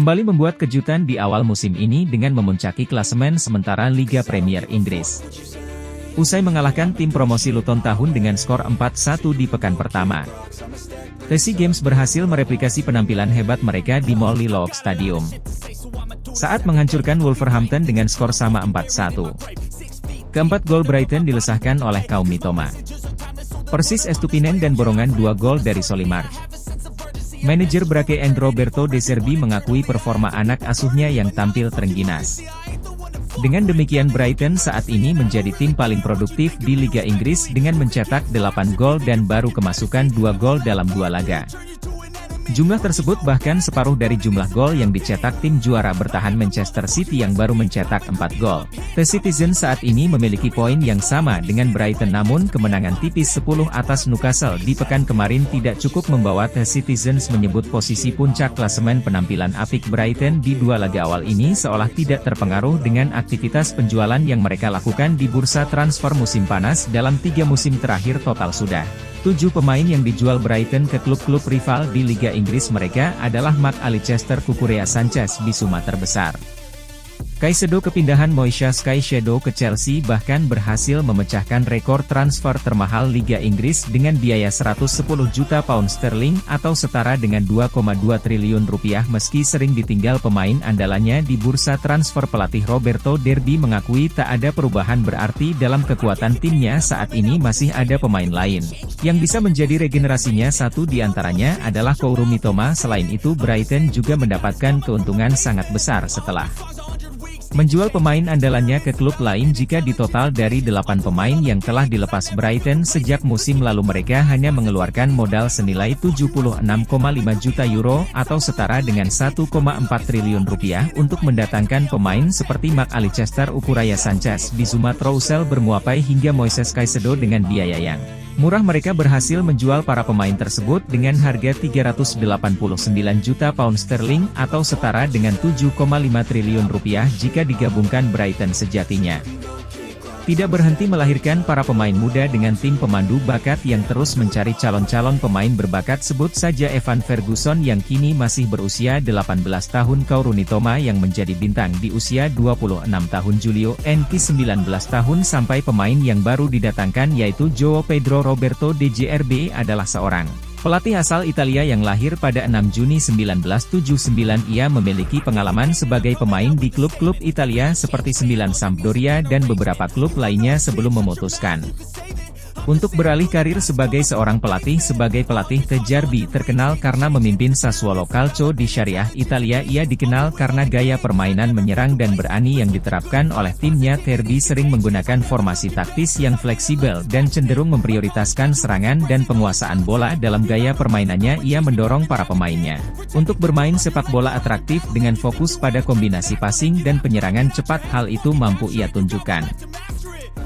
kembali membuat kejutan di awal musim ini dengan memuncaki klasemen sementara Liga Premier Inggris. Usai mengalahkan tim promosi Luton Town dengan skor 4-1 di pekan pertama, Chelsea Games berhasil mereplikasi penampilan hebat mereka di Molly Lock Stadium saat menghancurkan Wolverhampton dengan skor sama 4-1. Keempat gol Brighton dilesahkan oleh kaum Mitoma, Persis Estupinan dan borongan 2 gol dari Solly March. Manajer Brake and Roberto De Zerbi mengakui performa anak asuhnya yang tampil terengginas. Dengan demikian Brighton saat ini menjadi tim paling produktif di Liga Inggris dengan mencetak 8 gol dan baru kemasukan 2 gol dalam 2 laga. Jumlah tersebut bahkan separuh dari jumlah gol yang dicetak tim juara bertahan Manchester City yang baru mencetak 4 gol. The Citizens saat ini memiliki poin yang sama dengan Brighton, namun kemenangan tipis 10 atas Newcastle di pekan kemarin tidak cukup membawa The Citizens menyebut posisi puncak klasemen. Penampilan apik Brighton di 2 laga awal ini seolah tidak terpengaruh dengan aktivitas penjualan yang mereka lakukan di bursa transfer musim panas. Dalam 3 musim terakhir total sudah 7 pemain yang dijual Brighton ke klub-klub rival di Liga Inggris. Mereka adalah Mark Allister, Cucurella, Sanchez, Bissouma terbesar. Caicedo. Kepindahan Moises Caicedo ke Chelsea bahkan berhasil memecahkan rekor transfer termahal Liga Inggris dengan biaya 110 juta pound sterling atau setara dengan 2,2 triliun rupiah. Meski sering ditinggal pemain andalannya di bursa transfer, pelatih Roberto De Zerbi mengakui tak ada perubahan berarti dalam kekuatan timnya saat ini. Masih ada pemain lain yang bisa menjadi regenerasinya, satu di antaranya adalah Kaoru Mitoma. Selain itu Brighton juga mendapatkan keuntungan sangat besar setelah menjual pemain andalannya ke klub lain. Jika ditotal dari 8 pemain yang telah dilepas Brighton sejak musim lalu, mereka hanya mengeluarkan modal senilai 76,5 juta euro atau setara dengan 1,4 triliun rupiah untuk mendatangkan pemain seperti Mark Allister, Cucurella, Sanchez, Bissouma, Troussel, Bermuapai hingga Moises Caicedo. Dengan biaya yang murah mereka berhasil menjual para pemain tersebut dengan harga 389 juta pound sterling atau setara dengan 7,5 triliun rupiah. Jika digabungkan, Brighton sejatinya tidak berhenti melahirkan para pemain muda dengan tim pemandu bakat yang terus mencari calon-calon pemain berbakat. Sebut saja Evan Ferguson yang kini masih berusia 18 tahun, Kaoru Mitoma yang menjadi bintang di usia 26 tahun, Julio Enki 19 tahun, sampai pemain yang baru didatangkan yaitu João Pedro. Roberto De Zerbi adalah seorang pelatih asal Italia yang lahir pada 6 Juni 1979. Ia memiliki pengalaman sebagai pemain di klub-klub Italia seperti Milan, Sampdoria, dan beberapa klub lainnya sebelum memutuskan untuk beralih karir sebagai seorang pelatih. Sebagai pelatih, De Zerbi terkenal karena memimpin Sassuolo Calcio di Syariah Italia. Ia dikenal karena gaya permainan menyerang dan berani yang diterapkan oleh timnya. Zerbi sering menggunakan formasi taktis yang fleksibel dan cenderung memprioritaskan serangan dan penguasaan bola. Dalam gaya permainannya, ia mendorong para pemainnya untuk bermain sepak bola atraktif dengan fokus pada kombinasi passing dan penyerangan cepat. Hal itu mampu ia tunjukkan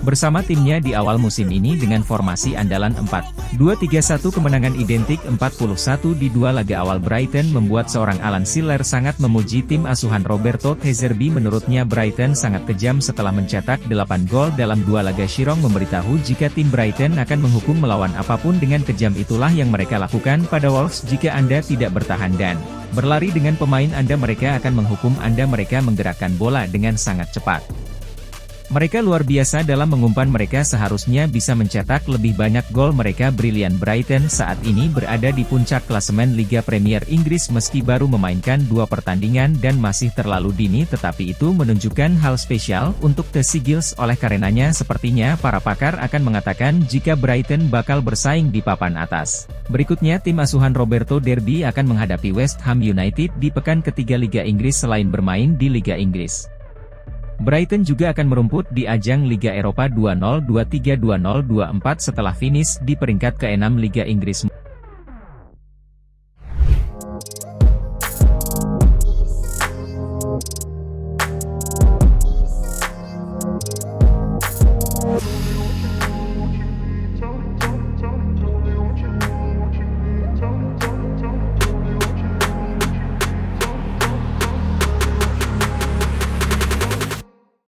bersama timnya di awal musim ini dengan formasi andalan 4-2-3-1. Kemenangan identik 41 di 2 laga awal Brighton membuat seorang Alan Shearer sangat memuji tim asuhan Roberto De Zerbi. Menurutnya Brighton sangat kejam setelah mencetak 8 gol dalam 2 laga. Shirong memberitahu jika tim Brighton akan menghukum melawan apapun. Dengan kejam itulah yang mereka lakukan pada Wolves. Jika Anda tidak bertahan dan berlari dengan pemain Anda, mereka akan menghukum Anda. Mereka menggerakkan bola dengan sangat cepat. Mereka luar biasa dalam mengumpan. Mereka seharusnya bisa mencetak lebih banyak gol. Mereka brilian. Brighton saat ini berada di puncak klasemen Liga Premier Inggris meski baru memainkan 2 pertandingan dan masih terlalu dini, tetapi itu menunjukkan hal spesial untuk The Seagulls. Oleh karenanya sepertinya para pakar akan mengatakan jika Brighton bakal bersaing di papan atas. Berikutnya tim asuhan Roberto De Zerbi akan menghadapi West Ham United di pekan ketiga Liga Inggris. Selain bermain di Liga Inggris, Brighton juga akan merumput di ajang Liga Eropa 2023-2024 setelah finish di peringkat ke-6 Liga Inggris.